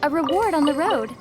A reward on the road.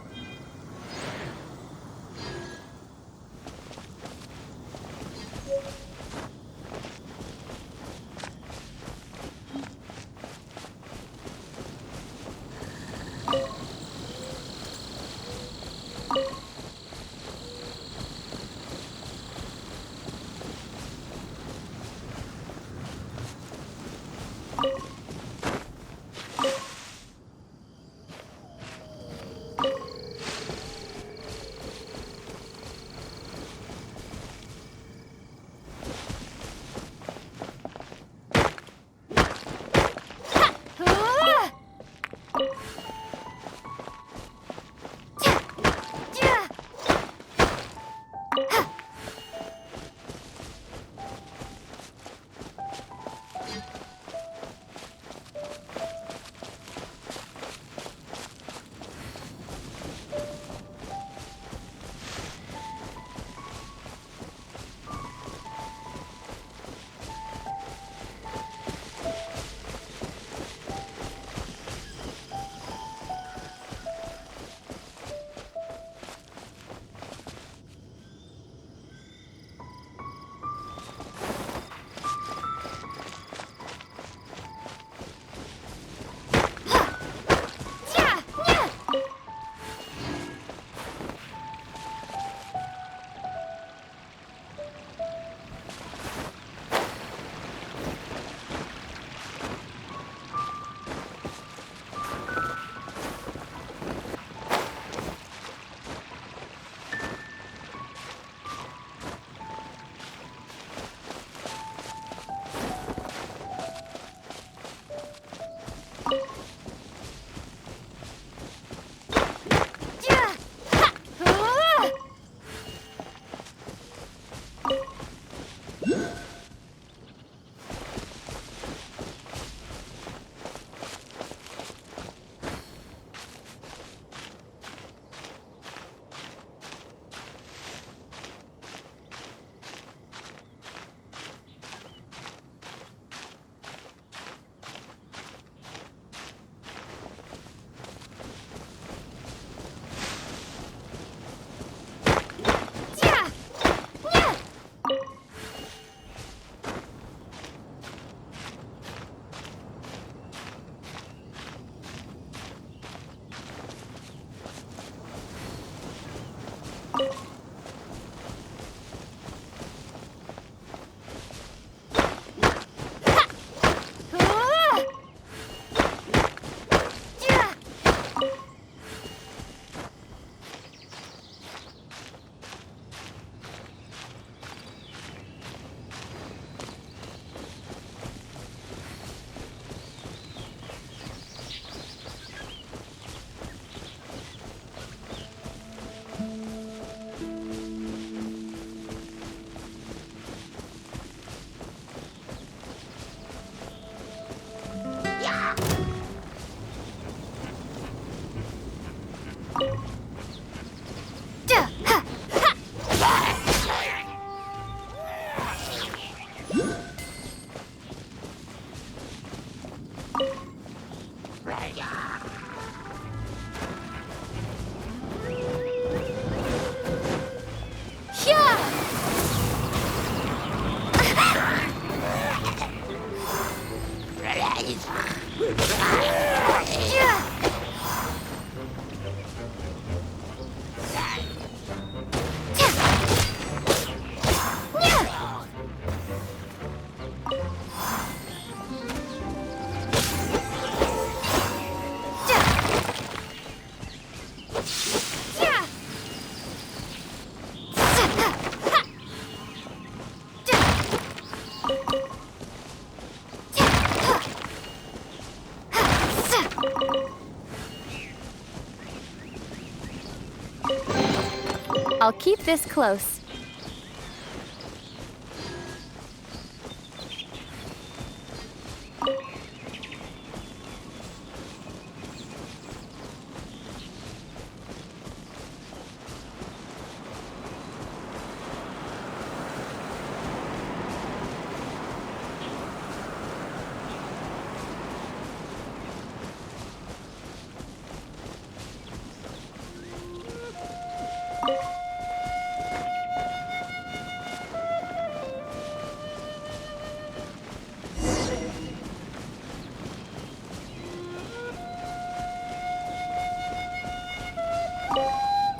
I'll keep this close.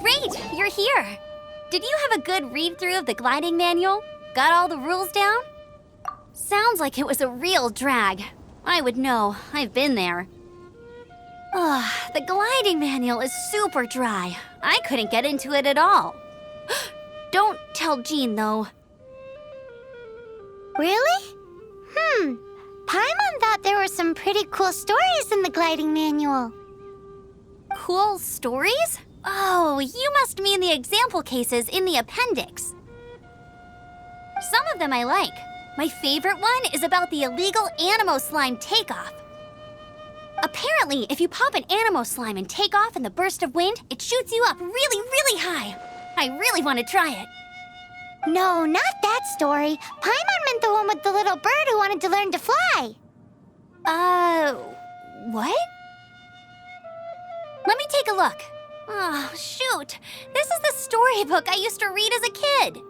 Great, you're here. Did you have a good read-through of the gliding manual? Got all the rules down? Sounds like it was a real drag. I would know, I've been there. Ugh, the gliding manual is super dry. I couldn't get into it at all. Don't tell Jean, though. Really? Paimon thought there were some pretty cool stories in the gliding manual. Cool stories? Oh, you must mean the example cases in the appendix. Some of them I like. My favorite one is about the illegal Animo Slime takeoff. Apparently, if you pop an Animo Slime and take off in the burst of wind, it shoots you up really, really high. I really want to try it. No, not that story. Paimon meant the one with the little bird who wanted to learn to fly. What? Let me take a look. Oh, shoot. This is the storybook I used to read as a kid.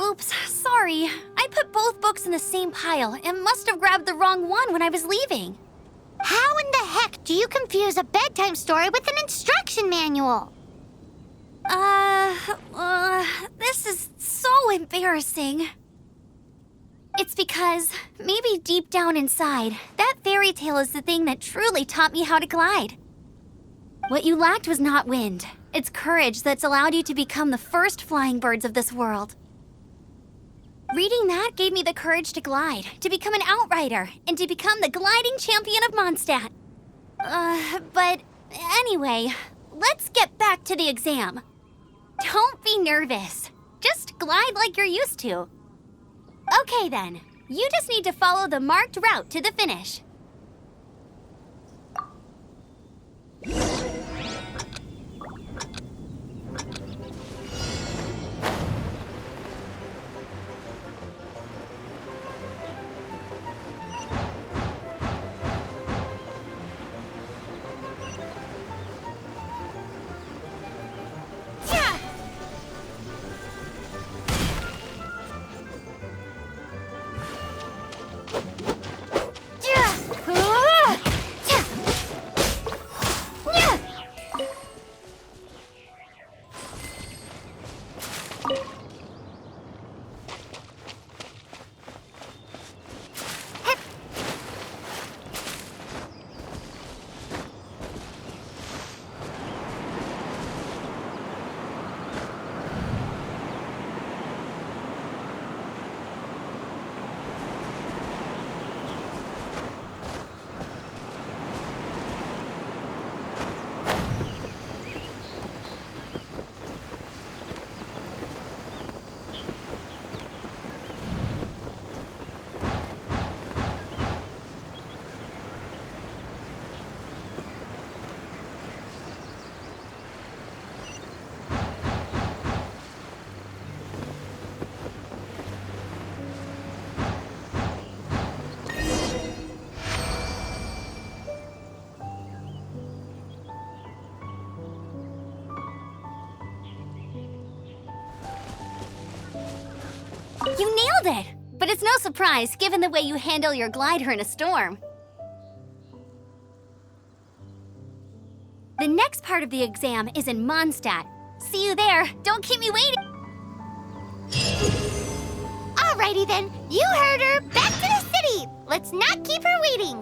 Oops, sorry. I put both books in the same pile and must have grabbed the wrong one when I was leaving. How in the heck do you confuse a bedtime story with an instruction manual? This is so embarrassing. It's because, maybe deep down inside, that fairy tale is the thing that truly taught me how to glide. What you lacked was not wind. It's courage that's allowed you to become the first flying birds of this world. Reading that gave me the courage to glide, to become an outrider, and to become the gliding champion of Mondstadt. But anyway, let's get back to the exam. Don't be nervous. Just glide like you're used to. Okay then, you just need to follow the marked route to the finish. You nailed it! But it's no surprise, given the way you handle your glider in a storm. The next part of the exam is in Mondstadt. See you there. Don't keep me waiting. Alrighty then, you heard her. Back to the city. Let's not keep her waiting.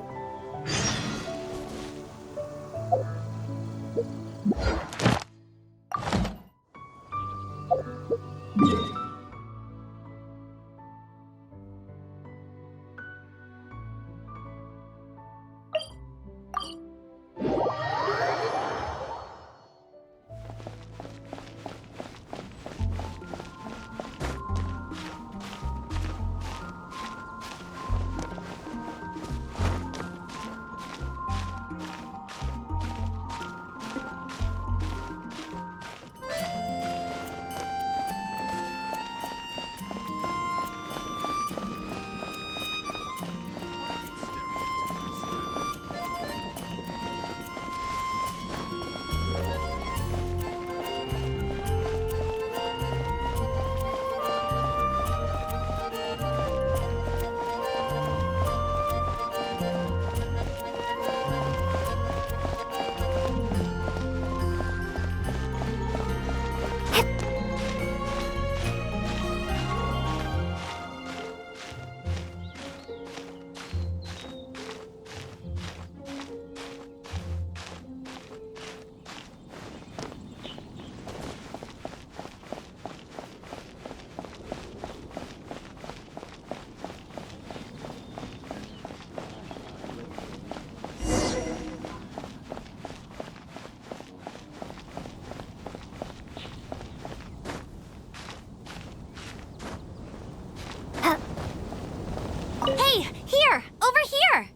Hey, here! Over here!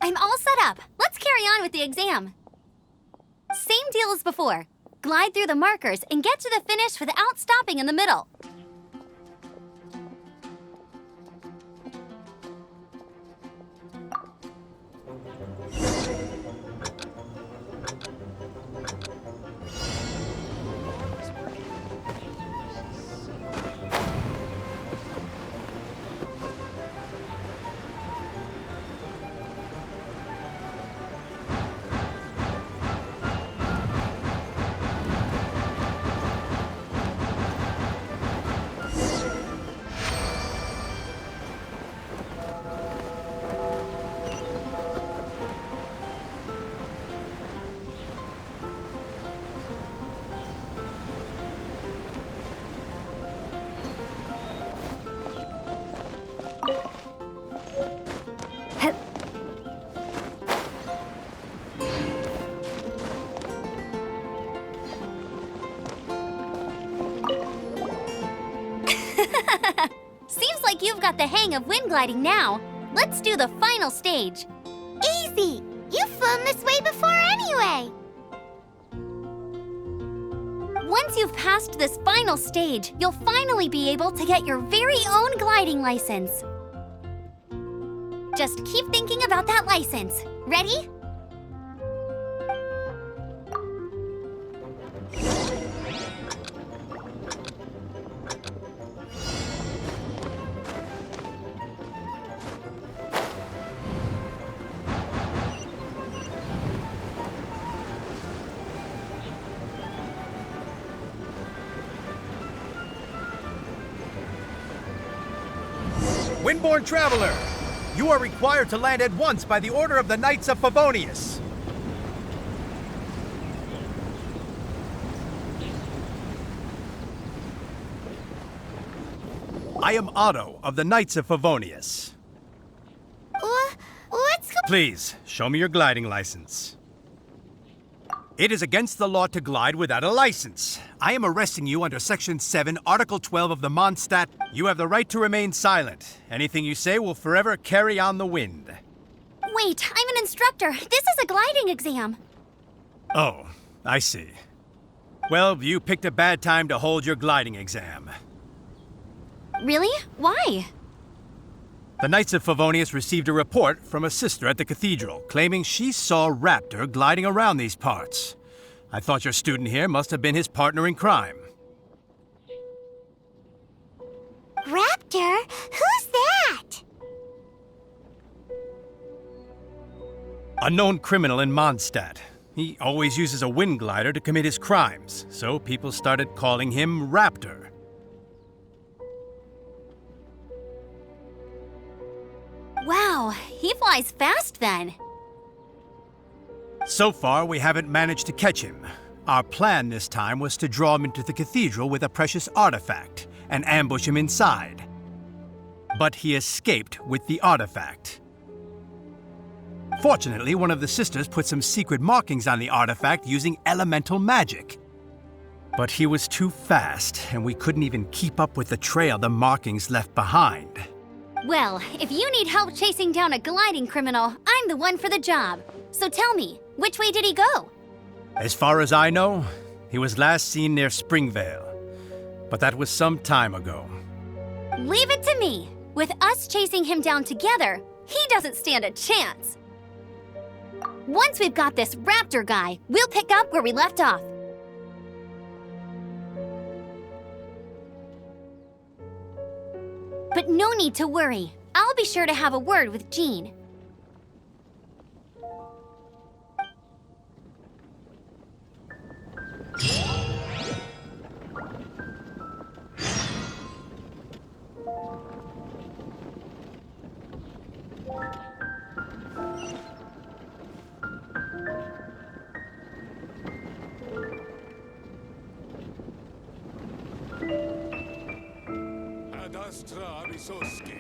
I'm all set up. Let's carry on with the exam. Same deal as before. Glide through the markers and get to the finish without stopping in the middle. Seems like you've got the hang of wind gliding now. Let's do the final stage. Easy. You've flown this way before anyway. Once you've passed this final stage, you'll finally be able to get your very own gliding license. Just keep thinking about that license. Ready? Windborne Traveler, you are required to land at once by the order of the Knights of Favonius. I am Otto of the Knights of Favonius. Let's go. Please, show me your gliding license. It is against the law to glide without a license. I am arresting you under Section 7, Article 12 of the Mondstadt. You have the right to remain silent. Anything you say will forever carry on the wind. Wait, I'm an instructor. This is a gliding exam. Oh, I see. Well, you picked a bad time to hold your gliding exam. Really? Why? The Knights of Favonius received a report from a sister at the cathedral claiming she saw Raptor gliding around these parts. I thought your student here must have been his partner in crime. Raptor? Raptor? Who's that? A known criminal in Mondstadt. He always uses a wind glider to commit his crimes, so people started calling him Raptor. Wow, he flies fast then. So far, we haven't managed to catch him. Our plan this time was to draw him into the cathedral with a precious artifact and ambush him inside. But he escaped with the artifact. Fortunately, one of the sisters put some secret markings on the artifact using elemental magic. But he was too fast, and we couldn't even keep up with the trail the markings left behind. Well, if you need help chasing down a gliding criminal, I'm the one for the job. So tell me, which way did he go? As far as I know, he was last seen near Springvale. But that was some time ago. Leave it to me. With us chasing him down together, he doesn't stand a chance. Once we've got this Raptor guy, we'll pick up where we left off. But no need to worry. I'll be sure to have a word with Jean. Adastra Abisoski.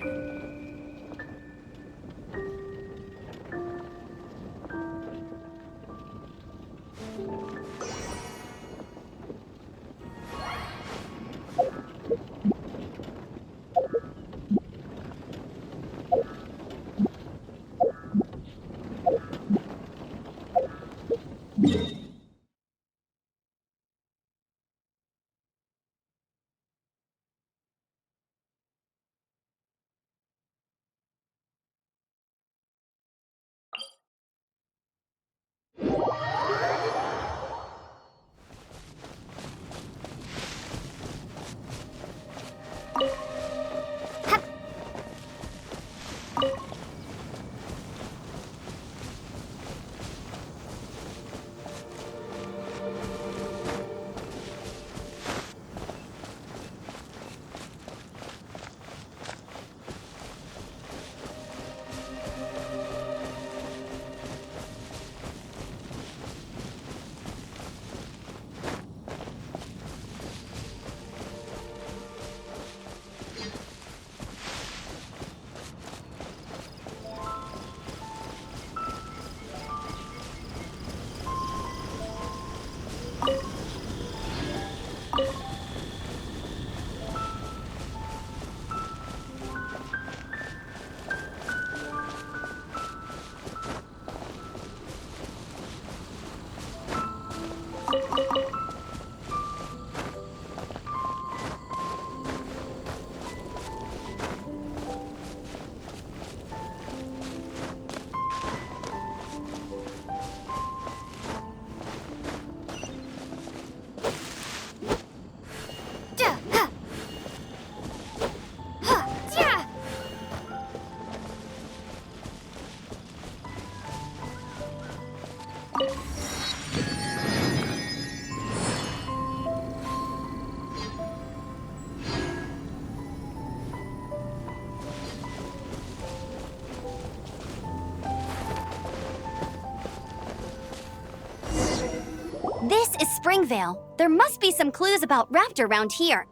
This is Springvale. There must be some clues about Raptor around here.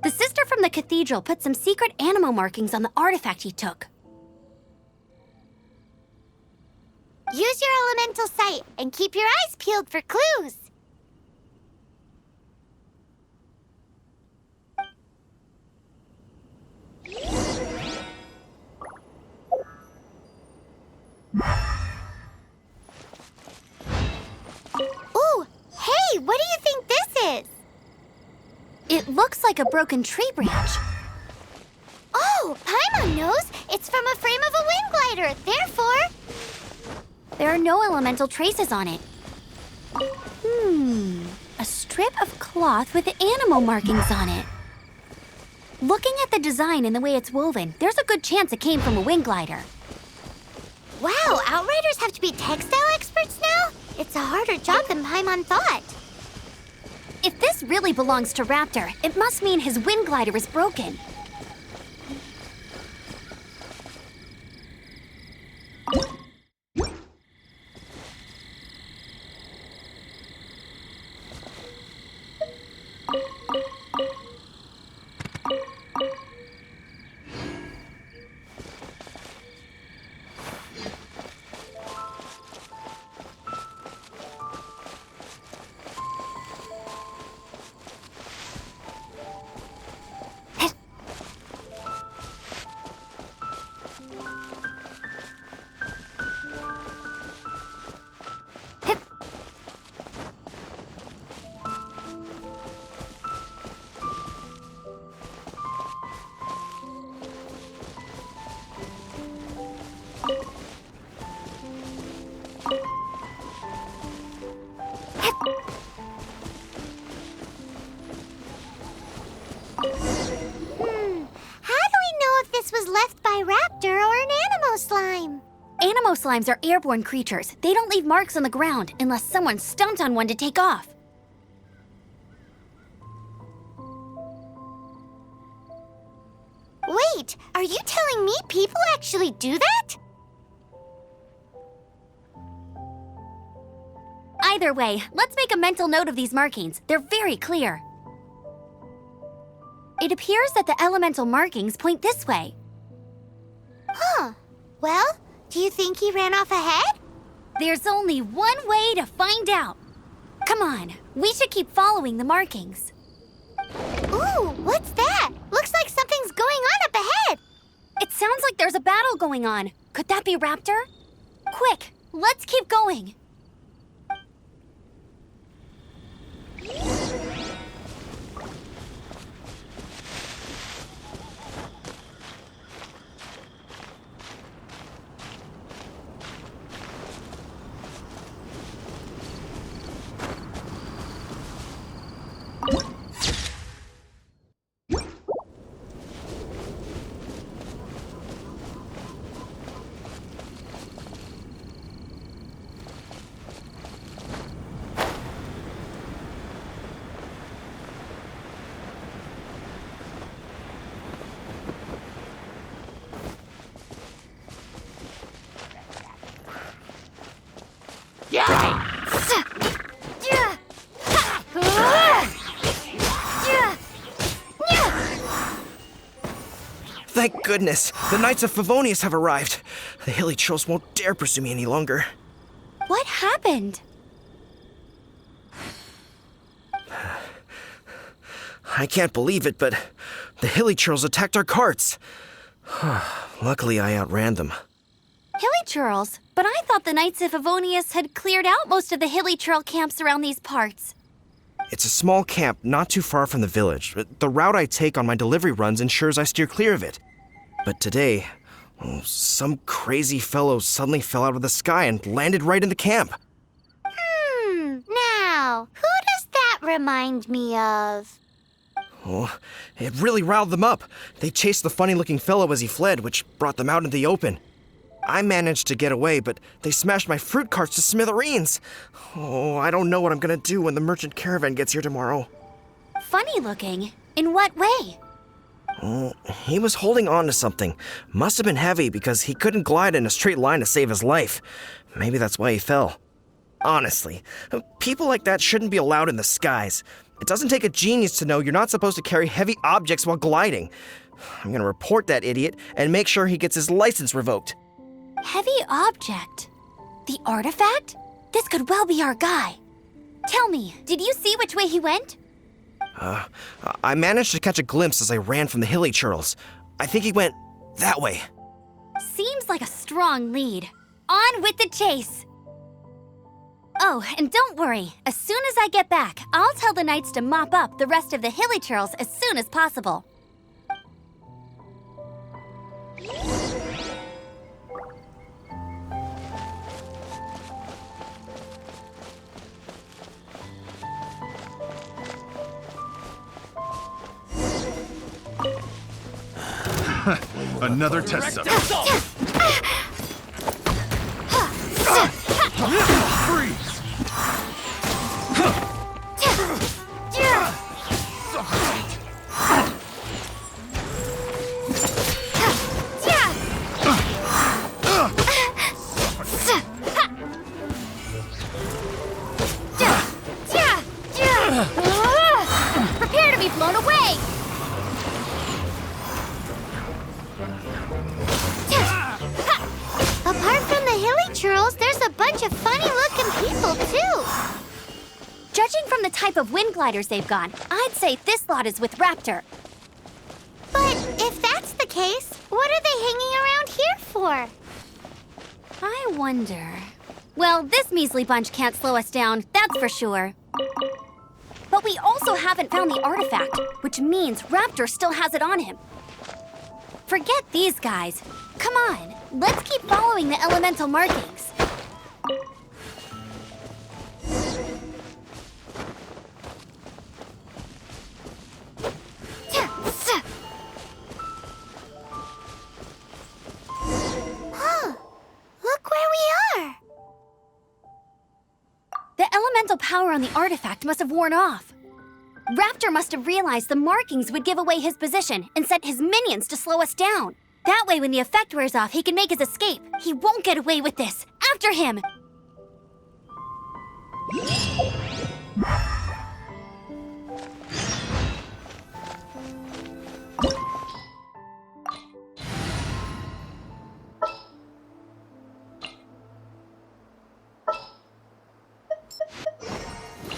The sister from the cathedral put some secret animal markings on the artifact he took. Use your elemental sight and keep your eyes peeled for clues. Ooh, hey, what do you think this is? It looks like a broken tree branch. Oh, Paimon knows. It's from a frame of a wind glider. Therefore, There are no elemental traces on it. A strip of cloth with animal markings on it. Looking at the design and the way it's woven, there's a good chance it came from a wing glider. Wow, Outriders have to be textile experts now? It's a harder job than Paimon thought. If this really belongs to Raptor, it must mean his wind glider is broken. Was left by Raptor or an Animo Slime. Animo slimes are airborne creatures. They don't leave marks on the ground unless someone stomped on one to take off. Wait, are you telling me people actually do that? Either way, let's make a mental note of these markings. They're very clear. It appears that the elemental markings point this way. Huh. Well, do you think he ran off ahead? There's only one way to find out. Come on, we should keep following the markings. Ooh, what's that? Looks like something's going on up ahead. It sounds like there's a battle going on. Could that be Raptor? Quick, let's keep going. Thank goodness, the Knights of Favonius have arrived. The hilly trolls won't dare pursue me any longer. What happened? I can't believe it, but the hilly trolls attacked our carts. Luckily, I outran them. Hilly churls? But I thought the Knights of Favonius had cleared out most of the hilly churl camps around these parts. It's a small camp not too far from the village. The route I take on my delivery runs ensures I steer clear of it. But today, some crazy fellow suddenly fell out of the sky and landed right in the camp. Now, who does that remind me of? Oh, it really riled them up. They chased the funny-looking fellow as he fled, which brought them out into the open. I managed to get away, but they smashed my fruit carts to smithereens. Oh, I don't know what I'm gonna do when the merchant caravan gets here tomorrow. Funny looking? In what way? Oh, he was holding on to something. Must have been heavy because he couldn't glide in a straight line to save his life. Maybe that's why he fell. Honestly, people like that shouldn't be allowed in the skies. It doesn't take a genius to know you're not supposed to carry heavy objects while gliding. I'm gonna report that idiot and make sure he gets his license revoked. Heavy object? The artifact? This could well be our guy. Tell me, did you see which way he went? I managed to catch a glimpse as I ran from the hilly churls. I think he went that way. Seems like a strong lead. On with the chase! Oh, and don't worry. As soon as I get back, I'll tell the knights to mop up the rest of the hilly churls as soon as possible. Another test sub. Freeze! Prepare to be blown away! Apart from the hilly churls, there's a bunch of funny-looking people, too. Judging from the type of wind gliders they've got, I'd say this lot is with Raptor. But if that's the case, what are they hanging around here for? I wonder... Well, this measly bunch can't slow us down, that's for sure. But we also haven't found the artifact, which means Raptor still has it on him. Forget these guys. Come on, let's keep following the elemental markings. Look where we are. The elemental power on the artifact must have worn off. Raptor must have realized the markings would give away his position and sent his minions to slow us down. That way, when the effect wears off, he can make his escape. He won't get away with this. After him!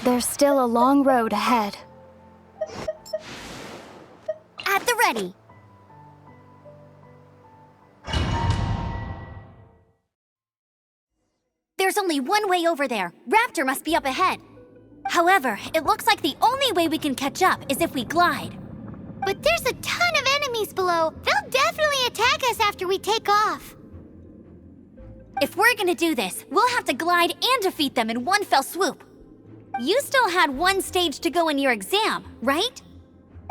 There's still a long road ahead. At the ready! There's only one way over there. Raptor must be up ahead. However, it looks like the only way we can catch up is if we glide. But there's a ton of enemies below. They'll definitely attack us after we take off. If we're gonna do this, we'll have to glide and defeat them in one fell swoop. You still had one stage to go in your exam, right?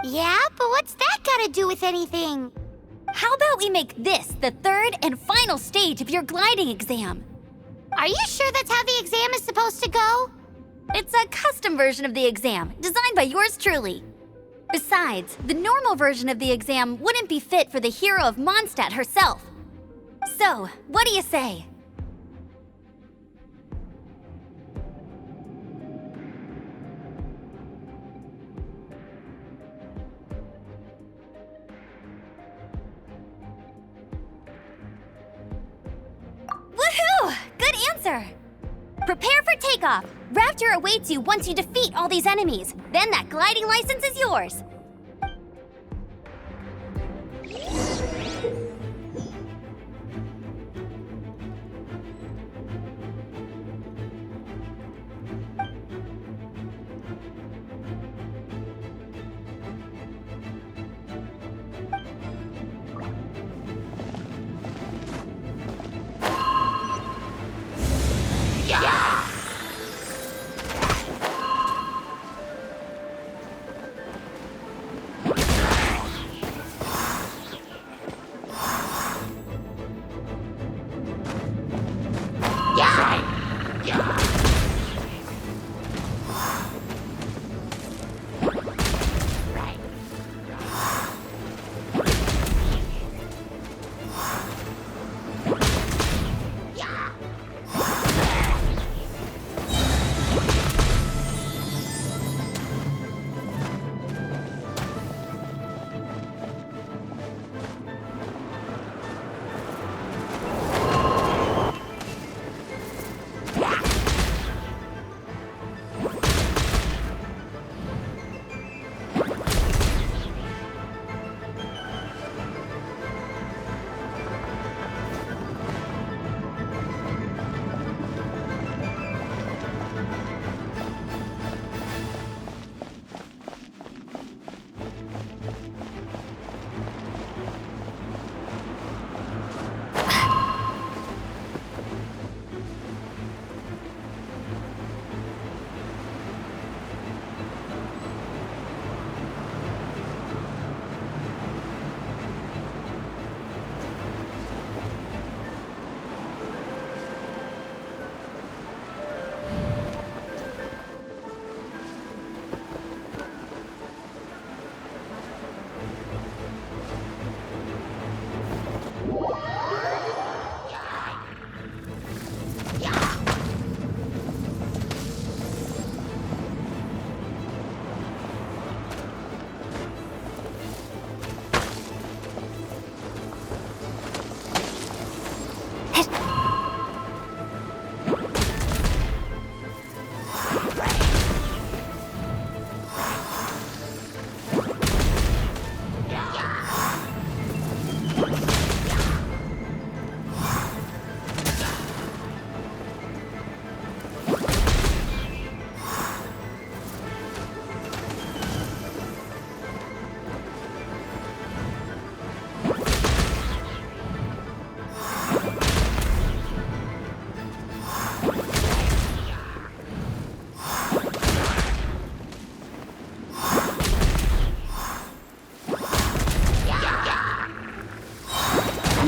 Yeah, but what's that got to do with anything? How about we make this the third and final stage of your gliding exam? Are you sure that's how the exam is supposed to go? It's a custom version of the exam, designed by yours truly. Besides, the normal version of the exam wouldn't be fit for the hero of Mondstadt herself. So, what do you say? Woohoo! Good answer! Prepare for takeoff! Raptor awaits you once you defeat all these enemies. Then that gliding license is yours.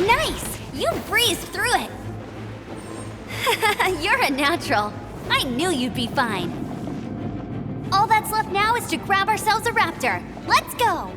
Nice! You breezed through it! You're a natural. I knew you'd be fine. All that's left now is to grab ourselves a raptor. Let's go!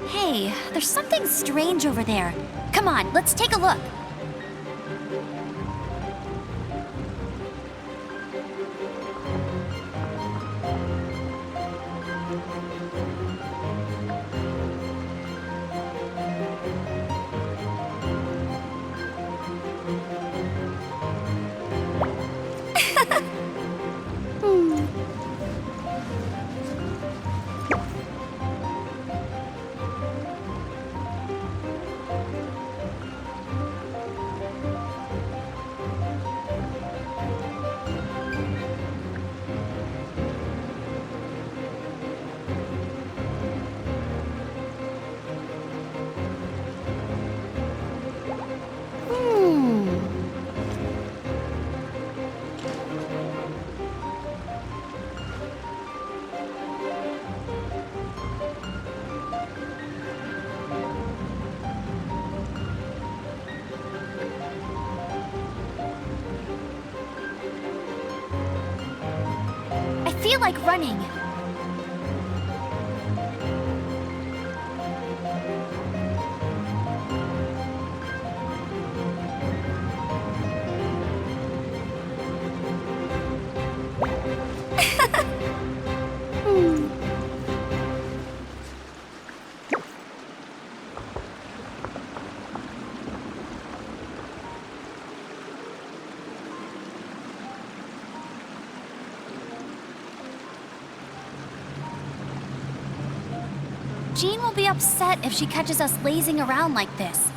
Hey, there's something strange over there. Come on, let's take a look. I feel like running. Jean will be upset if she catches us lazing around like this.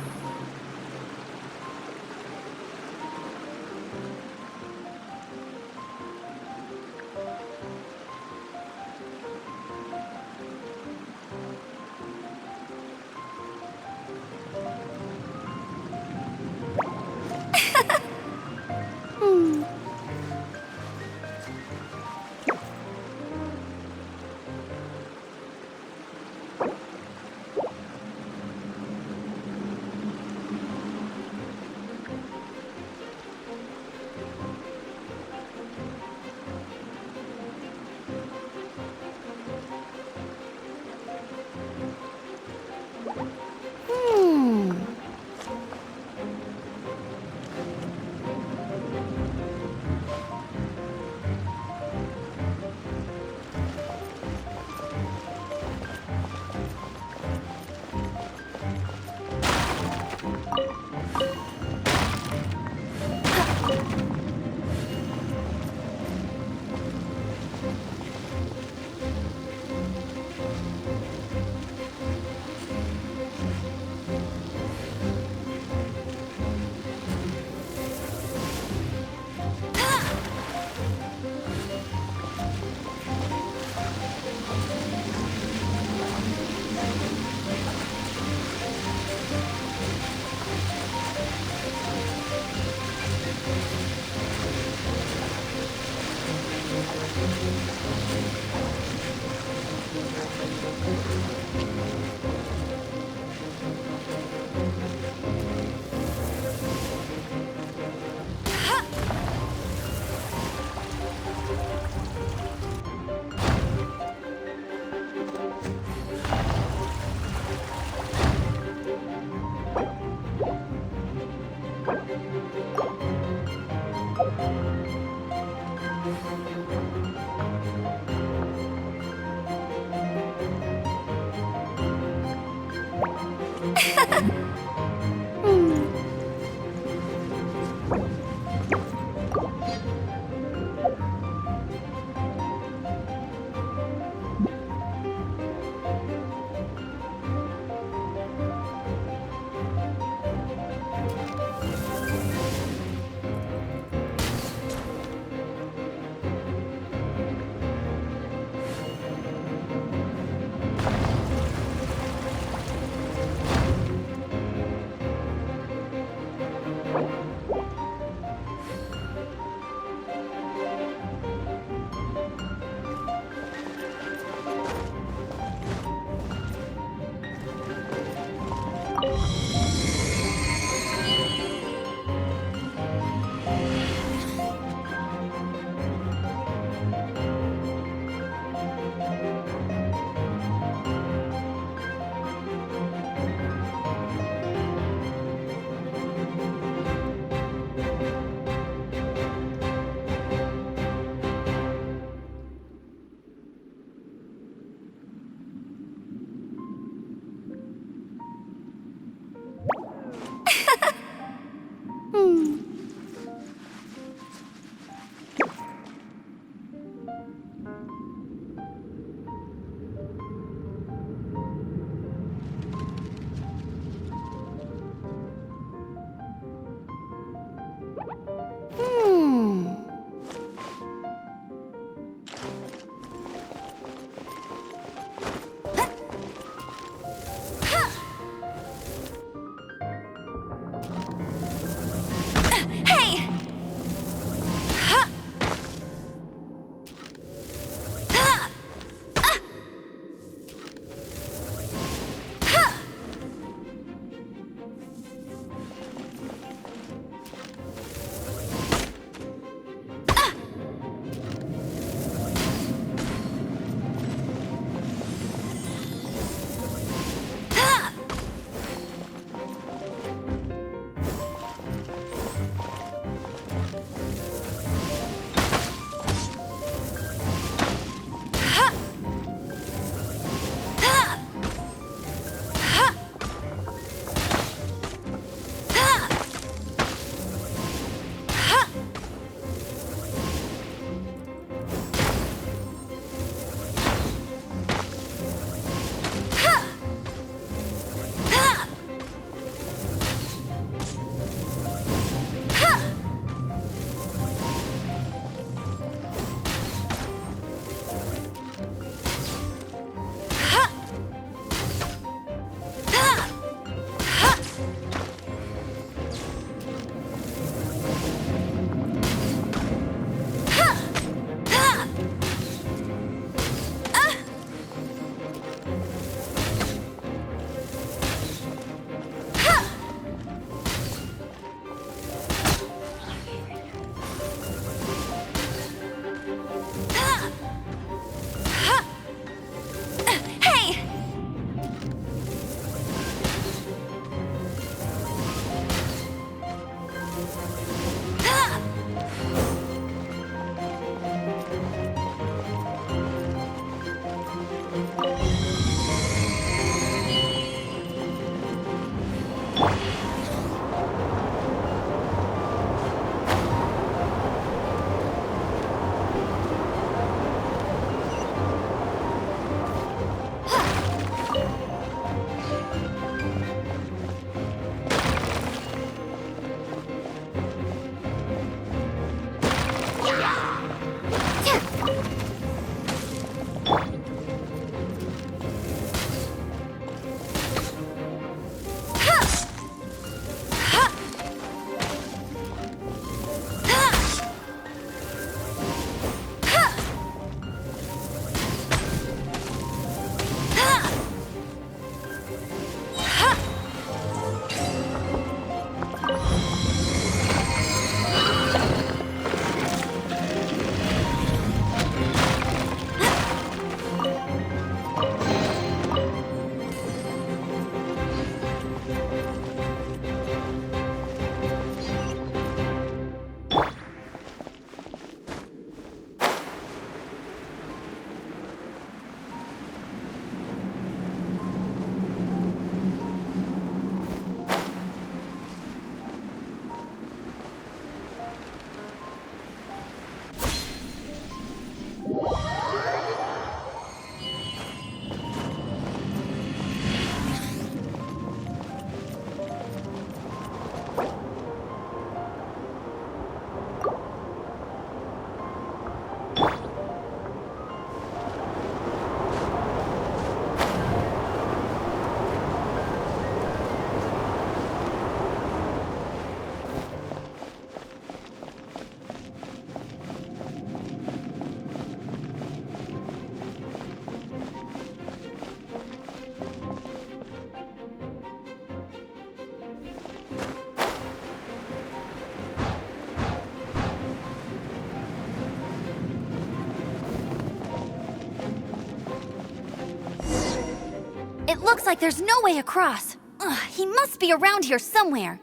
looks like there's no way across. Ugh, he must be around here somewhere.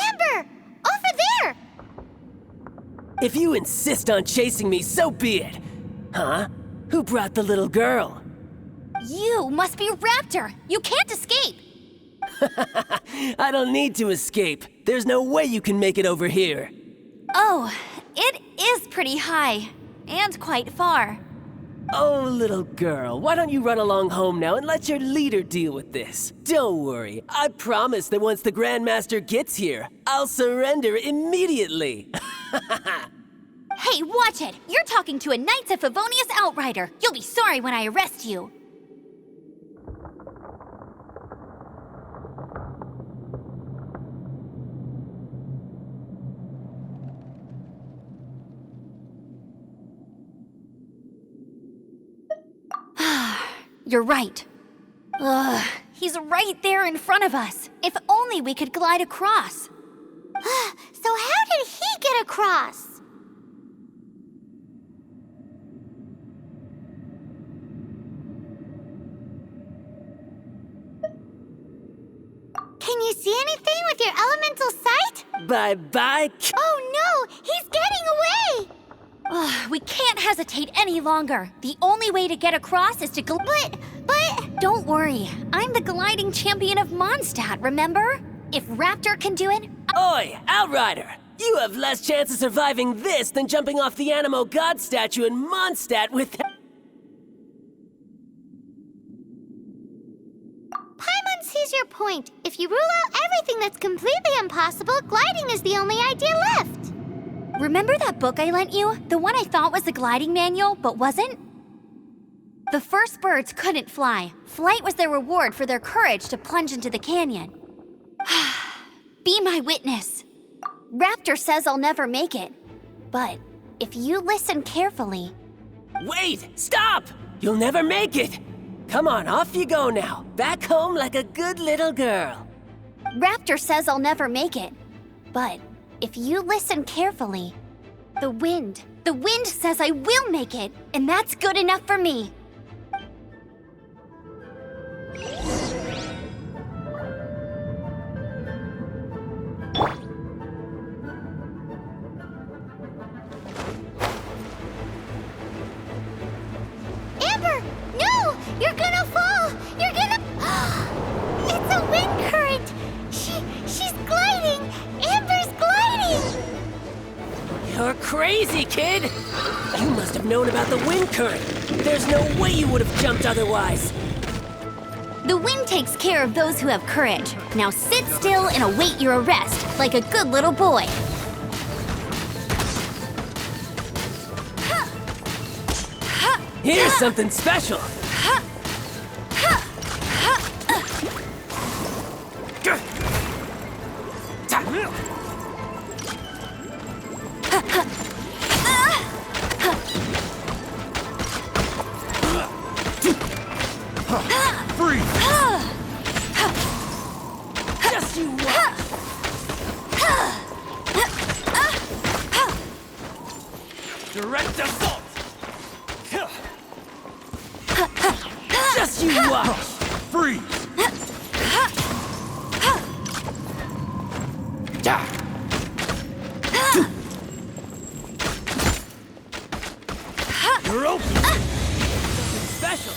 Amber! Over there! If you insist on chasing me, so be it. Huh? Who brought the little girl? You must be Raptor. You can't escape. I don't need to escape. There's no way you can make it over here. Oh, it is pretty high. And quite far. Oh, little girl, why don't you run along home now and let your leader deal with this? Don't worry, I promise that once the Grandmaster gets here, I'll surrender immediately. Hey, watch it! You're talking to a Knights of Favonius outrider. You'll be sorry when I arrest you. You're right. Ugh, he's right there in front of us. If only we could glide across. So how did he get across? Can you see anything with your elemental sight? Bye-bye. Oh no! He's getting away! Ugh, we can't hesitate any longer. The only way to get across is to But... Don't worry. I'm the gliding champion of Mondstadt, remember? If Raptor can do it... Oi, Outrider! You have less chance of surviving this than jumping off the Animo God statue in Mondstadt with... Paimon sees your point. If you rule out everything that's completely impossible, gliding is the only idea left. Remember that book I lent you? The one I thought was the gliding manual, but wasn't? The first birds couldn't fly. Flight was their reward for their courage to plunge into the canyon. Be my witness. Raptor says I'll never make it. But if you listen carefully... Wait! Stop! You'll never make it! Come on, off you go now. Back home like a good little girl. Raptor says I'll never make it. But if you listen carefully, the wind says I will make it, and that's good enough for me. Amber! No! You're gonna fall! You're gonna... It's a wind current! She's gliding! Amber's gliding! You're crazy, kid! You must have known about the wind current. There's no way you would have jumped otherwise. The wind takes care of those who have courage. Now sit still and await your arrest, like a good little boy. Here's something special. Freeze! Just you watch. Direct assault. Just you watch. Freeze! You're open. Something special.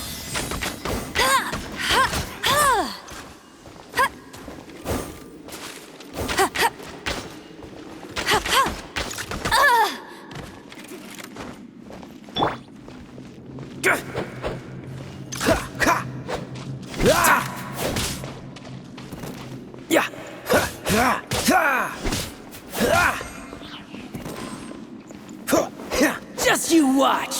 Just you watch.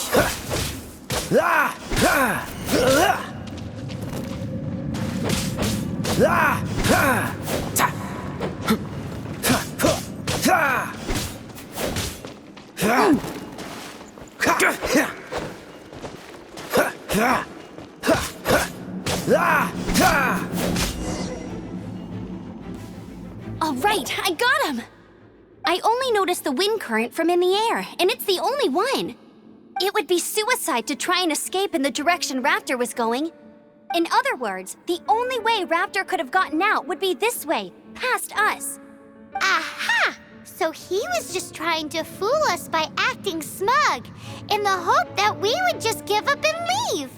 All right, I got him! I only noticed the wind current from in the air, and it's the only one. It would be suicide to try and escape in the direction Raptor was going. In other words, the only way Raptor could have gotten out would be this way, past us. Aha! So he was just trying to fool us by acting smug, in the hope that we would just give up and leave.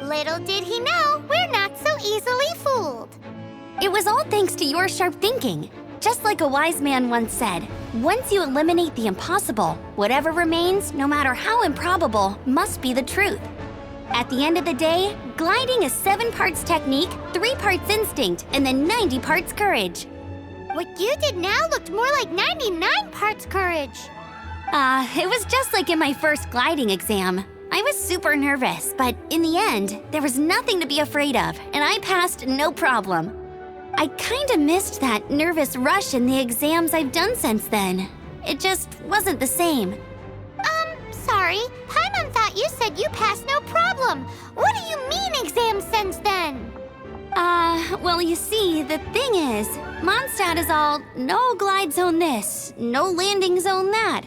Little did he know, we're not so easily fooled. It was all thanks to your sharp thinking. Just like a wise man once said, once you eliminate the impossible, whatever remains, no matter how improbable, must be the truth. At the end of the day, gliding is 7 parts technique, 3 parts instinct, and then 90 parts courage. What you did now looked more like 99 parts courage. It was just like in my first gliding exam. I was super nervous, but in the end, there was nothing to be afraid of, and I passed no problem. I kinda missed that nervous rush in the exams I've done since then. It just wasn't the same. Sorry, Paimon thought you said you passed no problem. What do you mean exam since then? Well, you see, the thing is, Mondstadt is all no glide zone this, no landing zone that.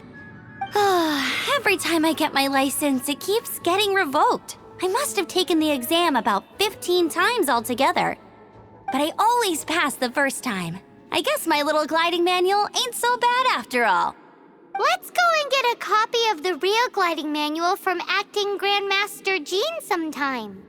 Every time I get my license, it keeps getting revoked. I must have taken the exam about 15 times altogether. But I always pass the first time. I guess my little gliding manual ain't so bad after all. Let's go and get a copy of the real gliding manual from Acting Grandmaster Jean sometime.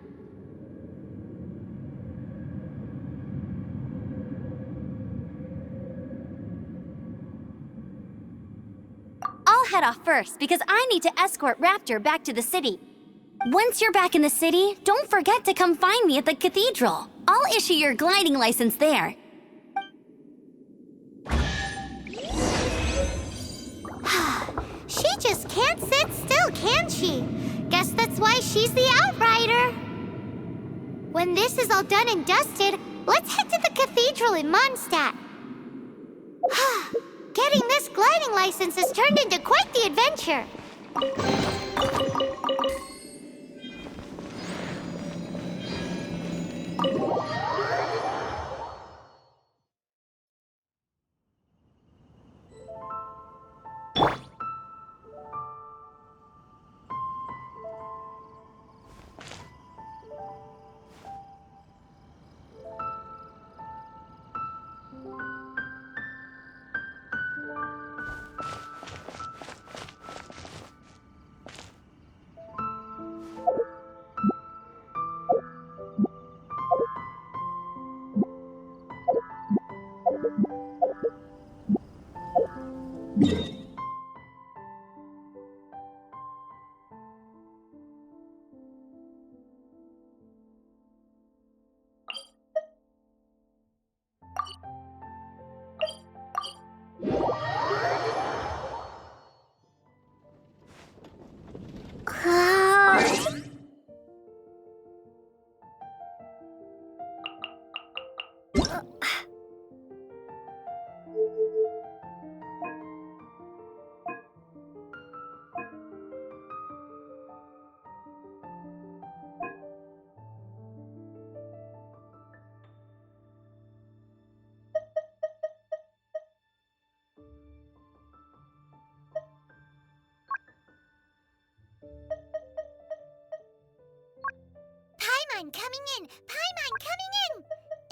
I'll head off first because I need to escort Raptor back to the city. Once you're back in the city, don't forget to come find me at the cathedral. I'll issue your gliding license there. She just can't sit still, can she? Guess that's why she's the outrider. When this is all done and dusted, let's head to the cathedral in Mondstadt. Getting this gliding license has turned into quite the adventure. Paimon coming in! Paimon coming in!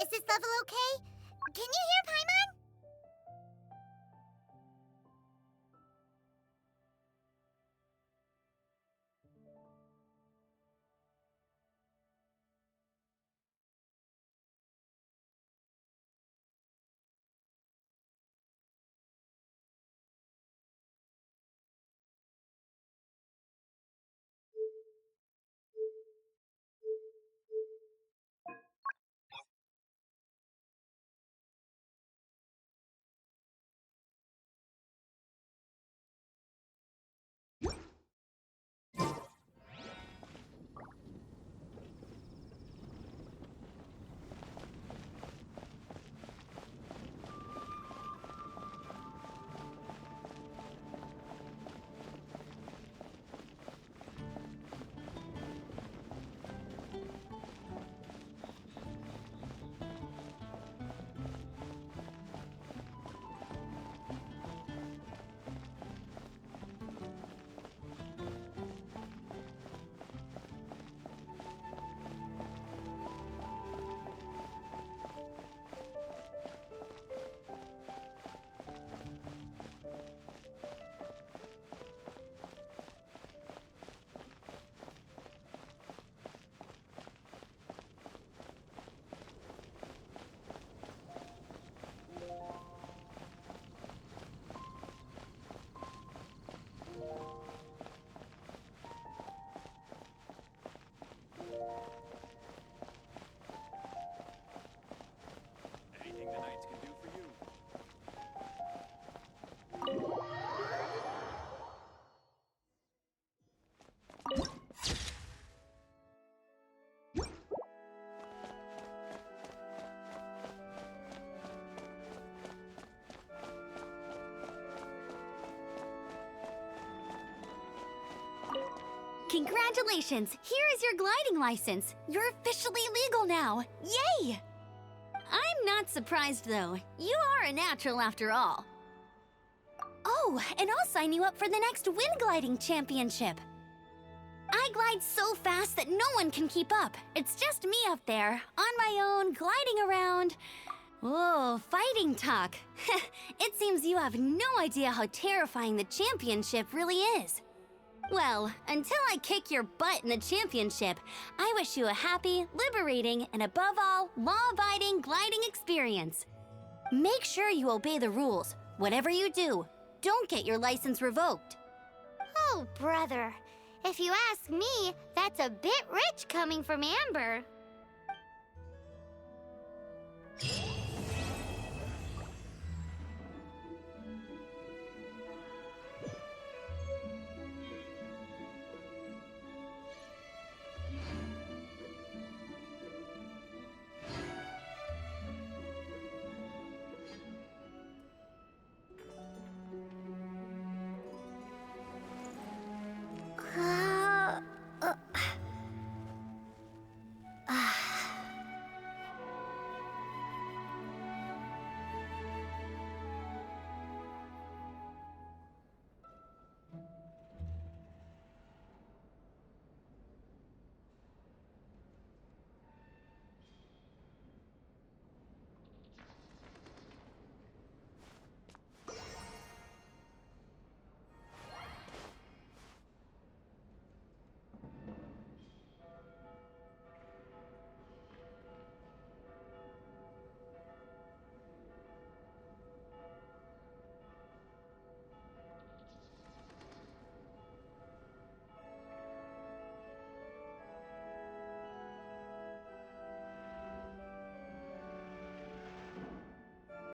Is this level okay? Can you hear Paimon? Congratulations! Here is your gliding license. You're officially legal now. Yay! I'm not surprised though. You are a natural after all. Oh, and I'll sign you up for the next wind gliding championship. I glide so fast that no one can keep up. It's just me up there, on my own, gliding around. Whoa, fighting talk. It seems you have no idea how terrifying the championship really is. Well, until I kick your butt in the championship, I wish you a happy, liberating, and above all, law-abiding gliding experience. Make sure you obey the rules. Whatever you do, don't get your license revoked. Oh, brother. If you ask me, that's a bit rich coming from Amber.